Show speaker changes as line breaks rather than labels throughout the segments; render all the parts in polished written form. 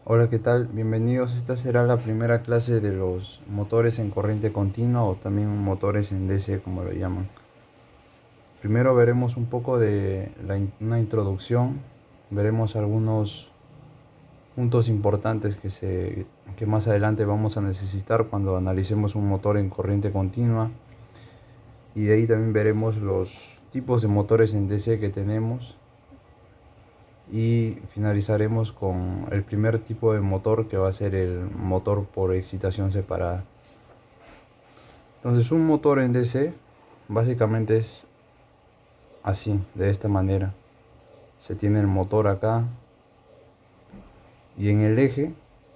Hola, ¿qué tal? Bienvenidos. Esta será la primera clase de los motores en corriente continua o también motores en DC, como lo llaman. Primero veremos un poco de una introducción, veremos algunos puntos importantes que más adelante vamos a necesitar cuando analicemos un motor en corriente continua, y de ahí también veremos los tipos de motores en DC que tenemos. Y finalizaremos con el primer tipo de motor, que va a ser el motor por excitación separada. Entonces, un motor en DC básicamente es así, de esta manera. Se tiene el motor acá y en el eje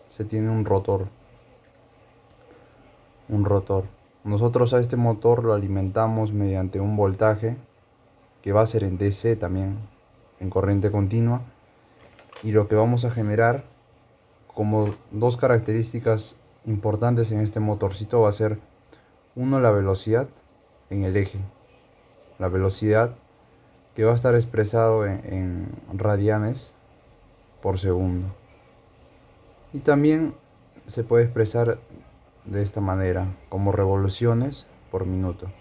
se tiene un rotor. Nosotros a este motor lo alimentamos mediante un voltaje que va a ser en DC también, en corriente continua. Y lo que vamos a generar como dos características importantes en este motorcito va a ser: uno, la velocidad en el eje. La velocidad que va a estar expresado en radianes por segundo. Y también se puede expresar de esta manera, como revoluciones por minuto.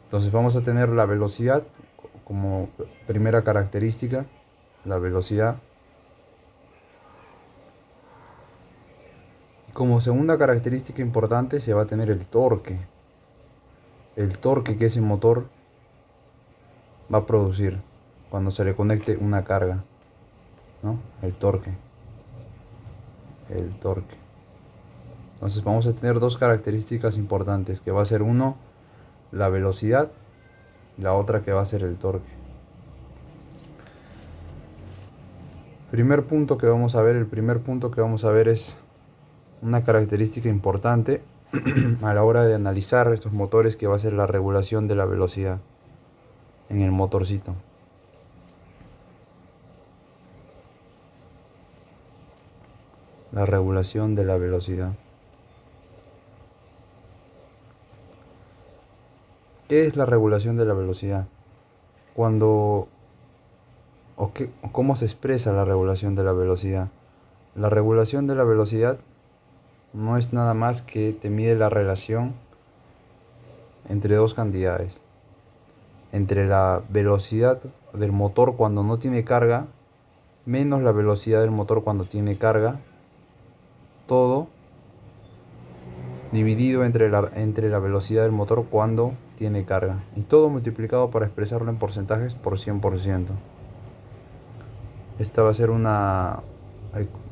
Entonces vamos a tener la velocidad como primera característica, la velocidad. Y como segunda característica importante se va a tener el torque. El torque que ese motor va a producir cuando se le conecte una carga, ¿no? El torque. Entonces vamos a tener dos características importantes, que va a ser uno, la velocidad, y la otra que va a ser el torque. El primer punto que vamos a ver es una característica importante a la hora de analizar estos motores, que va a ser la regulación de la velocidad en el motorcito. La regulación de la velocidad. ¿Qué es la regulación de la velocidad? ¿Cómo se expresa la regulación de la velocidad? La regulación de la velocidad no es nada más que te mide la relación entre dos cantidades. Entre la velocidad del motor cuando no tiene carga menos la velocidad del motor cuando tiene carga, todo dividido entre la velocidad del motor cuando tiene carga, y todo multiplicado para expresarlo en porcentajes por 100%. Esta va a ser una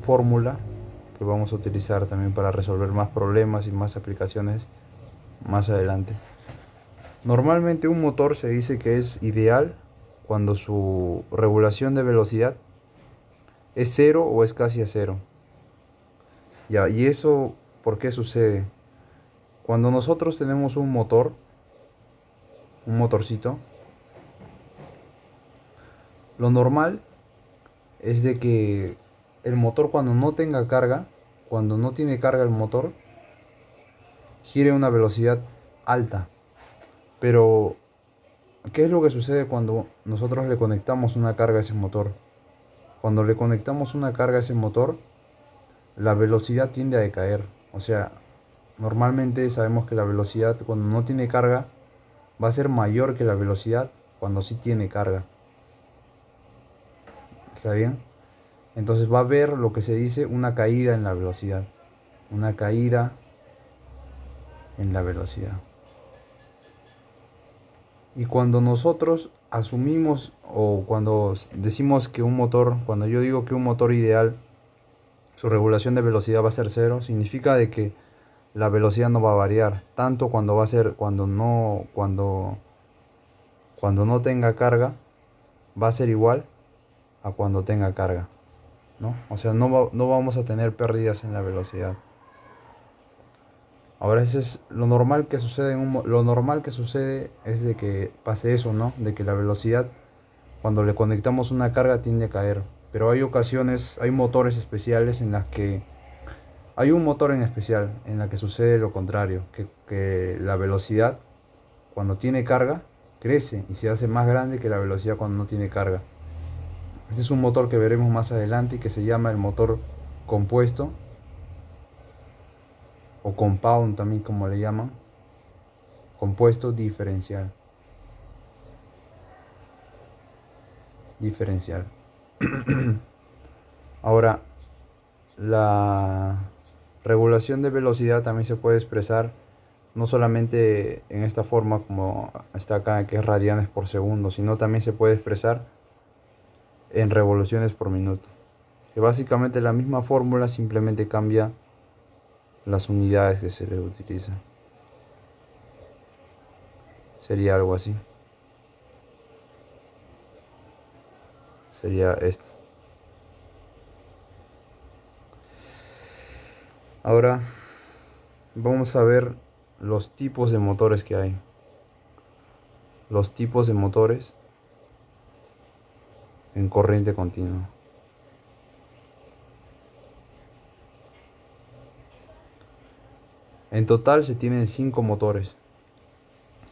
fórmula que vamos a utilizar también para resolver más problemas y más aplicaciones más adelante. Normalmente un motor se dice que es ideal cuando su regulación de velocidad es cero o es casi a cero. Ya, ¿y eso por qué sucede? Cuando nosotros tenemos un motorcito, lo normal es de que el motor, cuando no tenga carga, cuando no tiene carga el motor, gire a una velocidad alta. Pero ¿qué es lo que sucede cuando nosotros le conectamos una carga a ese motor? Cuando le conectamos una carga a ese motor, la velocidad tiende a decaer. O sea, normalmente sabemos que la velocidad cuando no tiene carga va a ser mayor que la velocidad cuando sí tiene carga. ¿Está bien? Entonces va a haber lo que se dice una caída en la velocidad. Una caída en la velocidad. Y cuando nosotros asumimos, o cuando decimos que un motor, cuando yo digo que un motor ideal, su regulación de velocidad va a ser cero, significa de que la velocidad no va a variar tanto cuando no tenga carga, va a ser igual a cuando tenga carga, ¿no? O sea, no vamos a tener pérdidas en la velocidad. Ahora, eso es lo normal que sucede lo normal que sucede es de que pase eso, ¿no? De que la velocidad cuando le conectamos una carga tiende a caer. Pero hay ocasiones, hay motores especiales en las que hay un motor en especial en la que sucede lo contrario, que la velocidad cuando tiene carga crece y se hace más grande que la velocidad cuando no tiene carga. Este es un motor que veremos más adelante y que se llama el motor compuesto o compound también como le llaman, compuesto diferencial. Ahora, la regulación de velocidad también se puede expresar no solamente en esta forma como está acá, que es radianes por segundo, sino también se puede expresar en revoluciones por minuto. Que básicamente la misma fórmula, simplemente cambia las unidades que se le utiliza. Sería algo así. Sería esto. Ahora vamos a ver los tipos de motores que hay. Los tipos de motores en corriente continua. En total se tienen 5 motores.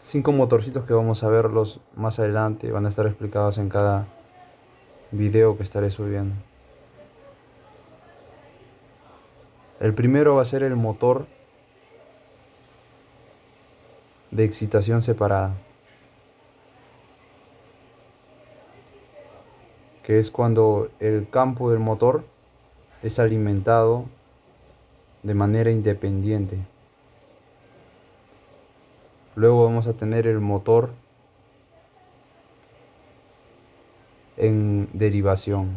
5 motorcitos que vamos a verlos más adelante. Van a estar explicados en cada video que estaré subiendo. El primero va a ser el motor de excitación separada, que es cuando el campo del motor es alimentado de manera independiente. Luego vamos a tener el motor en derivación.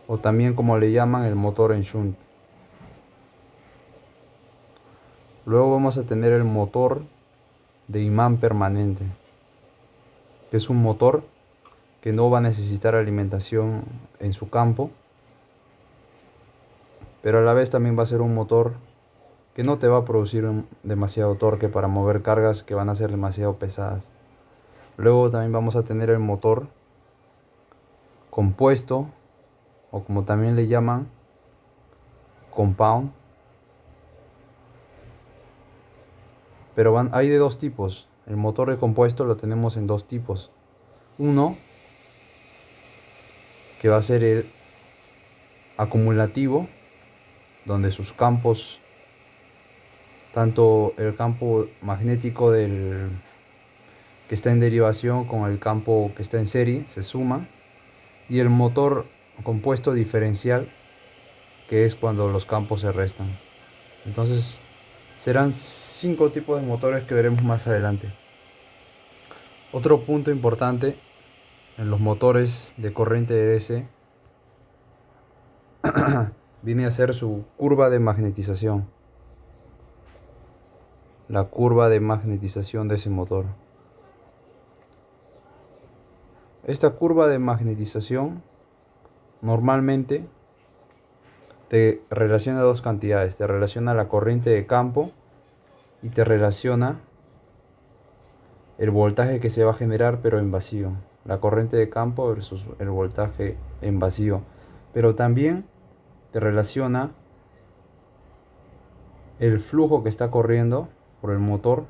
O también como le llaman el motor en shunt. Luego vamos a tener el motor de imán permanente, que es un motor que no va a necesitar alimentación en su campo, pero a la vez también va a ser un motor que no te va a producir demasiado torque para mover cargas que van a ser demasiado pesadas. Luego también vamos a tener el motor compuesto, o como también le llaman, compound. Pero hay de dos tipos. El motor de compuesto lo tenemos en dos tipos. Uno, que va a ser el acumulativo, donde sus campos, tanto el campo magnético del que está en derivación con el campo que está en serie, se suman. Y el motor compuesto diferencial, que es cuando los campos se restan. Entonces serán 5 tipos de motores que veremos más adelante. Otro punto importante en los motores de corriente de DC viene a ser su curva de magnetización. La curva de magnetización de ese motor. Esta curva de magnetización normalmente te relaciona dos cantidades. Te relaciona la corriente de campo y te relaciona el voltaje que se va a generar pero en vacío. La corriente de campo versus el voltaje en vacío. Pero también te relaciona el flujo que está corriendo por el motor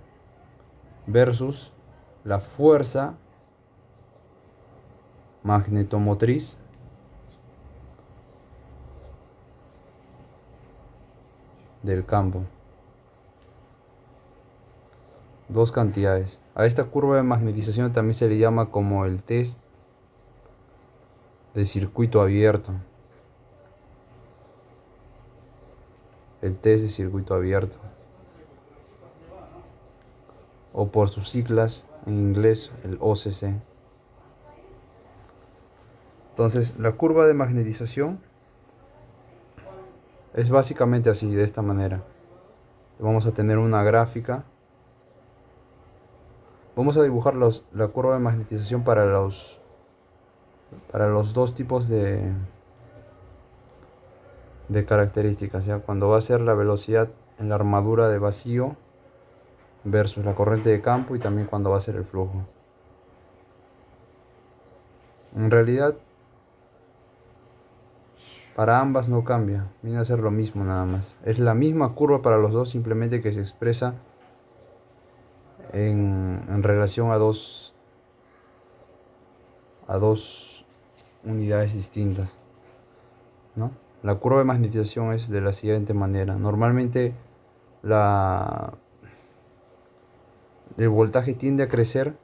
versus la fuerza magnetomotriz del campo. Dos cantidades. A esta curva de magnetización también se le llama como el test de circuito abierto. El test de circuito abierto. O por sus siglas en inglés, el OCC. Entonces, la curva de magnetización es básicamente así, de esta manera. Vamos a tener una gráfica. Vamos a dibujar la curva de magnetización para los dos tipos de características, ¿ya? Cuando va a ser la velocidad en la armadura de vacío versus la corriente de campo, y también cuando va a ser el flujo. En realidad, para ambas no cambia, viene a ser lo mismo nada más. Es la misma curva para los dos, simplemente que se expresa en relación a dos unidades distintas, ¿no? La curva de magnetización es de la siguiente manera. Normalmente el voltaje tiende a crecer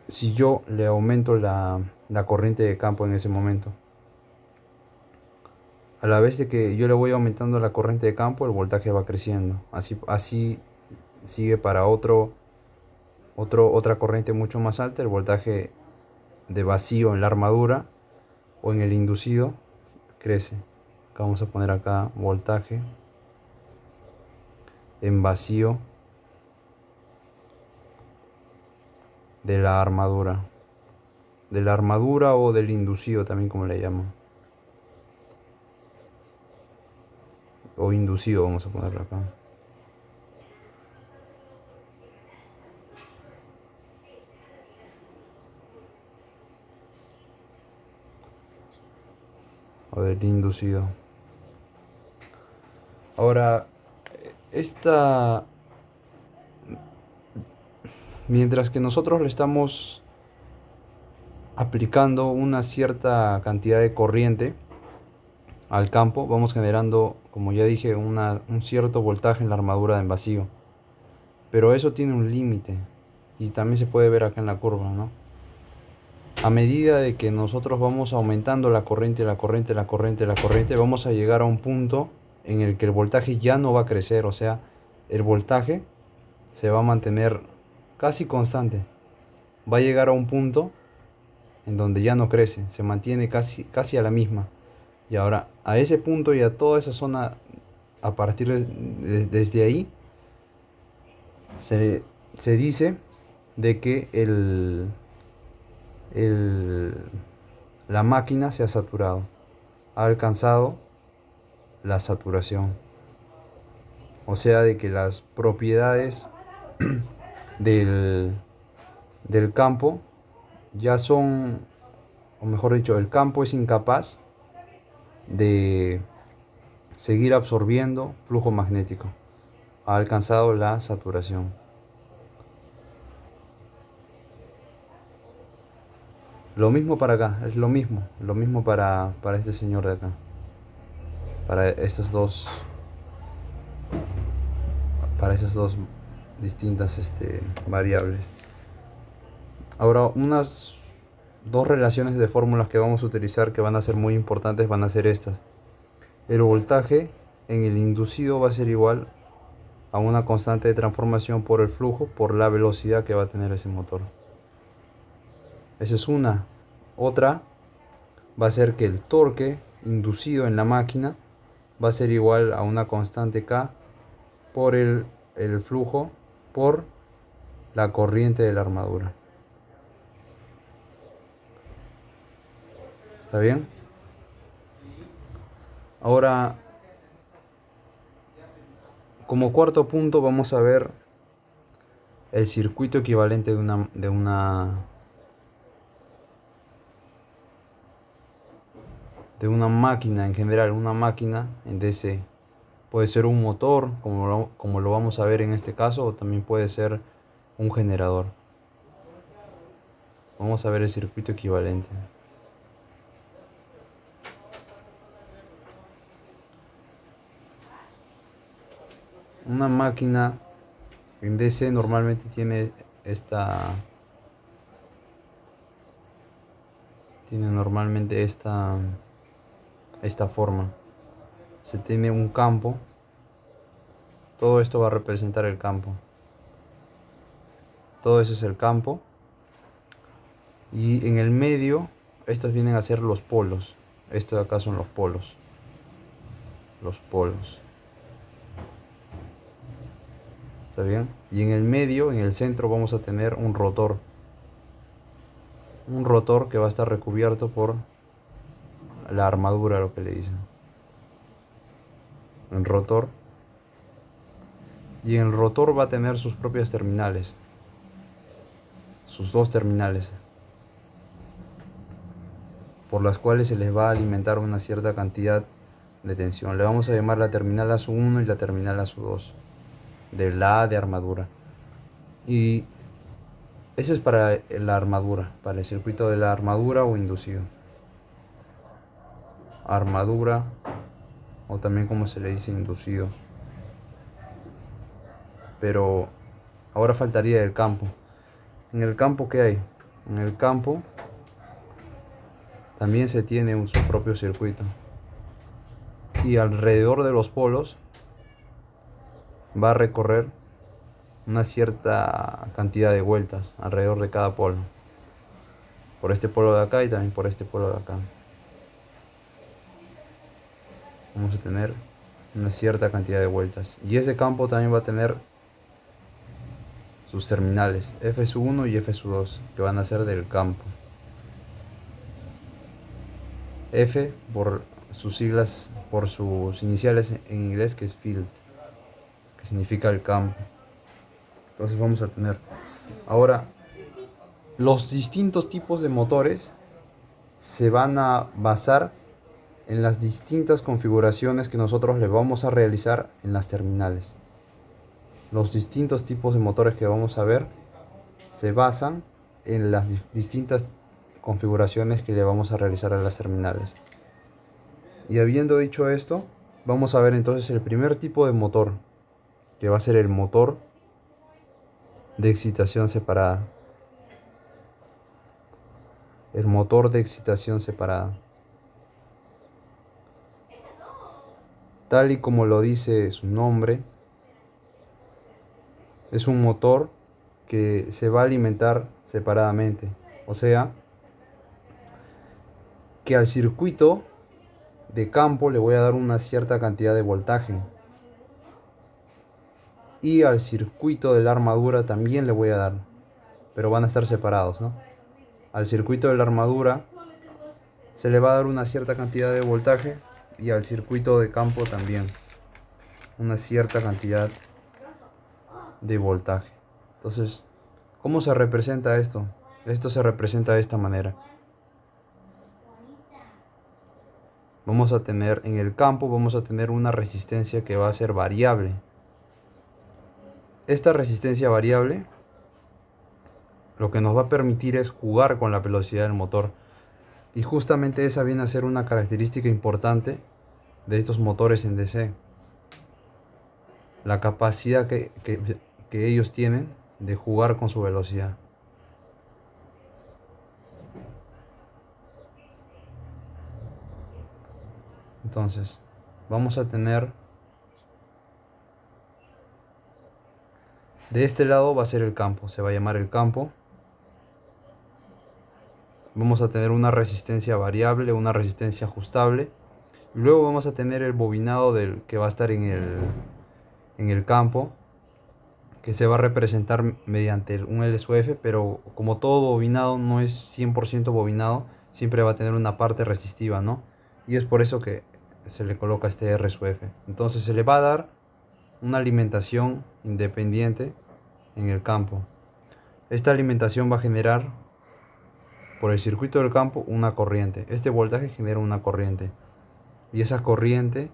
si yo le aumento la corriente de campo en ese momento. A la vez de que yo le voy aumentando la corriente de campo, el voltaje va creciendo. Así sigue para otra corriente mucho más alta. El voltaje de vacío en la armadura o en el inducido crece. Acá vamos a poner acá voltaje en vacío de la armadura. De la armadura o del inducido también, como le llaman. O inducido vamos a ponerlo acá. O del inducido. Ahora, mientras que nosotros le estamos aplicando una cierta cantidad de corriente al campo, vamos generando, como ya dije, un cierto voltaje en la armadura en vacío. Pero eso tiene un límite y también se puede ver acá en la curva, ¿no? A medida de que nosotros vamos aumentando la corriente, vamos a llegar a un punto en el que el voltaje ya no va a crecer, o sea, el voltaje se va a mantener casi constante. Va a llegar a un punto en donde ya no crece, se mantiene casi a la misma. Y ahora, a ese punto y a toda esa zona, a partir desde ahí, se dice de que la máquina se ha saturado, ha alcanzado la saturación. O sea, de que las propiedades del campo ya son, o mejor dicho, el campo es incapaz de seguir absorbiendo flujo magnético. Ha alcanzado la saturación. Lo mismo para acá, es lo mismo para este señor de acá. Para esas dos distintas variables. Ahora, unas dos relaciones de fórmulas que vamos a utilizar que van a ser muy importantes van a ser estas. El voltaje en el inducido va a ser igual a una constante de transformación por el flujo por la velocidad que va a tener ese motor. Esa es una. Otra va a ser que el torque inducido en la máquina va a ser igual a una constante K por el flujo por la corriente de la armadura. ¿Está bien? Ahora, como cuarto punto vamos a ver el circuito equivalente de una máquina en general. Una máquina en DC puede ser un motor, como lo vamos a ver en este caso, o también puede ser un generador. Vamos a ver el circuito equivalente. Una máquina en DC normalmente tiene esta forma. Se tiene un campo. Todo esto va a representar el campo. Todo eso es el campo. Y en el medio, estos vienen a ser los polos. Estos de acá son los polos. Los polos. ¿Está bien? Y en el medio, en el centro, vamos a tener un rotor. Un rotor que va a estar recubierto por la armadura, lo que le dicen. El rotor. Y en el rotor va a tener sus propias terminales. Sus dos terminales. Por las cuales se les va a alimentar una cierta cantidad de tensión. Le vamos a llamar la terminal ASU1 y la terminal ASU2. De la A de armadura. Y Ese es para la armadura, para el circuito de la armadura o inducido. Armadura, o también como se le dice inducido. Pero ahora faltaría el campo. En el campo, ¿qué hay? En el campo también se tiene su propio circuito. Y alrededor de los polos va a recorrer una cierta cantidad de vueltas alrededor de cada polo. Por este polo de acá y también por este polo de acá. Vamos a tener una cierta cantidad de vueltas. Y ese campo también va a tener sus terminales F1 y F2 que van a ser del campo. F por sus siglas, por sus iniciales en inglés, que es field, que significa el campo. Entonces vamos a tener ahora los distintos tipos de motores se van a basar en las distintas configuraciones que nosotros le vamos a realizar en las terminales. Los distintos tipos de motores que vamos a ver se basan en las distintas configuraciones que le vamos a realizar a las terminales. Y habiendo dicho esto, vamos a ver entonces el primer tipo de motor, que va a ser el motor de excitación separada. El motor de excitación separada. Tal y como lo dice su nombre, es un motor que se va a alimentar separadamente. O sea, que al circuito de campo le voy a dar una cierta cantidad de voltaje. Y al circuito de la armadura también le voy a dar. Pero van a estar separados, ¿no? Al circuito de la armadura se le va a dar una cierta cantidad de voltaje. Y al circuito de campo también una cierta cantidad de voltaje. Entonces, ¿cómo se representa esto? Esto se representa de esta manera. Vamos a tener en el campo, vamos a tener una resistencia que va a ser variable. Esta resistencia variable lo que nos va a permitir es jugar con la velocidad del motor. Y justamente esa viene a ser una característica importante de estos motores en DC. La capacidad que ellos tienen de jugar con su velocidad. Entonces, vamos a tener de este lado va a ser el campo, se va a llamar el campo. Vamos a tener una resistencia variable, una resistencia ajustable. Y luego vamos a tener el bobinado del que va a estar en el campo, que se va a representar mediante un LSUF, pero como todo bobinado no es 100% bobinado, siempre va a tener una parte resistiva, ¿no? Y es por eso que se le coloca este RSUF. Entonces se le va a dar una alimentación independiente en el campo. Esta alimentación va a generar por el circuito del campo una corriente. Este voltaje genera una corriente. Y esa corriente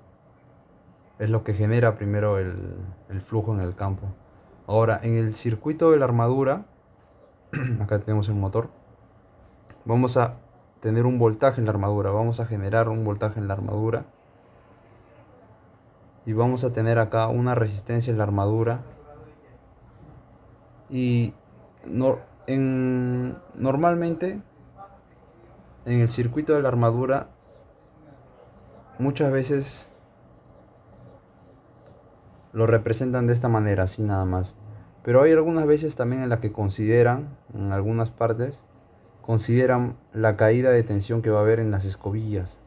es lo que genera primero el flujo en el campo. Ahora, en el circuito de la armadura, acá tenemos el motor, vamos a tener un voltaje en la armadura. Vamos a generar un voltaje en la armadura. Y vamos a tener acá una resistencia en la armadura. Y normalmente en el circuito de la armadura muchas veces lo representan de esta manera, así nada más. Pero hay algunas veces también en las que consideran, en algunas partes, consideran la caída de tensión que va a haber en las escobillas.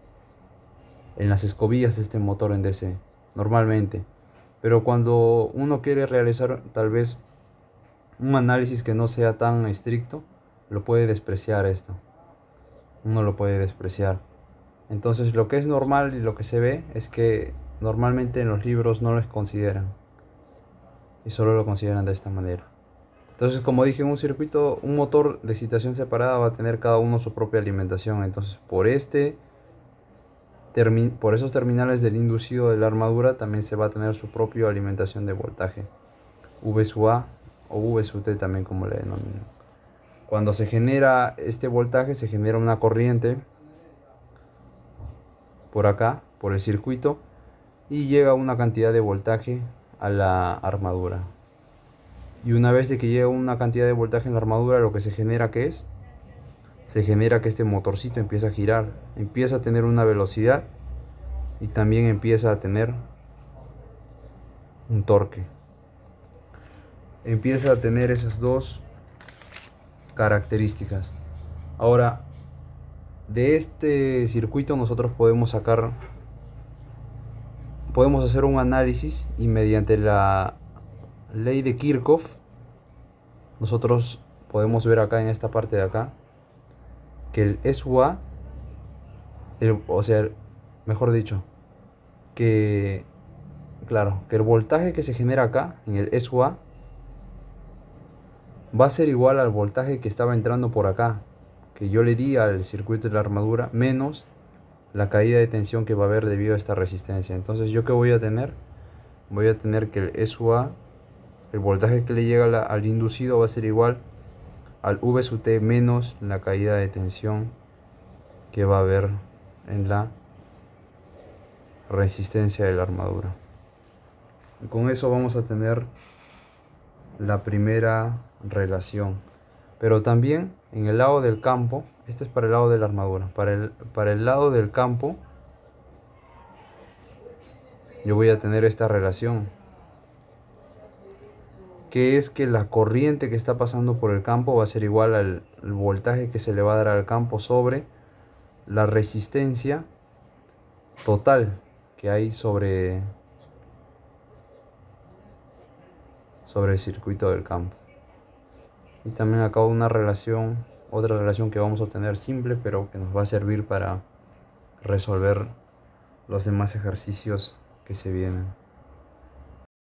En las escobillas de este motor en DC, normalmente. Pero cuando uno quiere realizar tal vez un análisis que no sea tan estricto, lo puede despreciar esto. Uno lo puede despreciar. Entonces lo que es normal y lo que se ve es que normalmente en los libros no les consideran. Y solo lo consideran de esta manera. Entonces, como dije, un circuito, un motor de excitación separada va a tener cada uno su propia alimentación. Entonces, por esos terminales del inducido de la armadura también se va a tener su propia alimentación de voltaje. V sub A o V sub T también como le denominan. Cuando se genera este voltaje, se genera una corriente por acá, por el circuito, y llega una cantidad de voltaje a la armadura. Y una vez de que llega una cantidad de voltaje en la armadura, lo que se genera, ¿qué es? Se genera que este motorcito empieza a girar, empieza a tener una velocidad y también empieza a tener un torque. Empieza a tener esas dos características. Ahora, de este circuito nosotros podemos hacer un análisis, y mediante la ley de Kirchhoff nosotros podemos ver acá en esta parte de acá que el SUA, o sea, mejor dicho, que claro, que el voltaje que se genera acá en el SUA va a ser igual al voltaje que estaba entrando por acá, que yo le di al circuito de la armadura, menos la caída de tensión que va a haber debido a esta resistencia. Entonces, ¿yo qué voy a tener? Voy a tener que el SUA, el voltaje que le llega al inducido, va a ser igual al V sub T menos la caída de tensión que va a haber en la resistencia de la armadura. Y con eso vamos a tener la primera relación. Pero también en el lado del campo, este es para el lado de la armadura, para el lado del campo yo voy a tener esta relación, que es que la corriente que está pasando por el campo va a ser igual al voltaje que se le va a dar al campo sobre la resistencia total que hay sobre el circuito del campo. Y también acá una relación, otra relación que vamos a obtener simple, pero que nos va a servir para resolver los demás ejercicios que se vienen.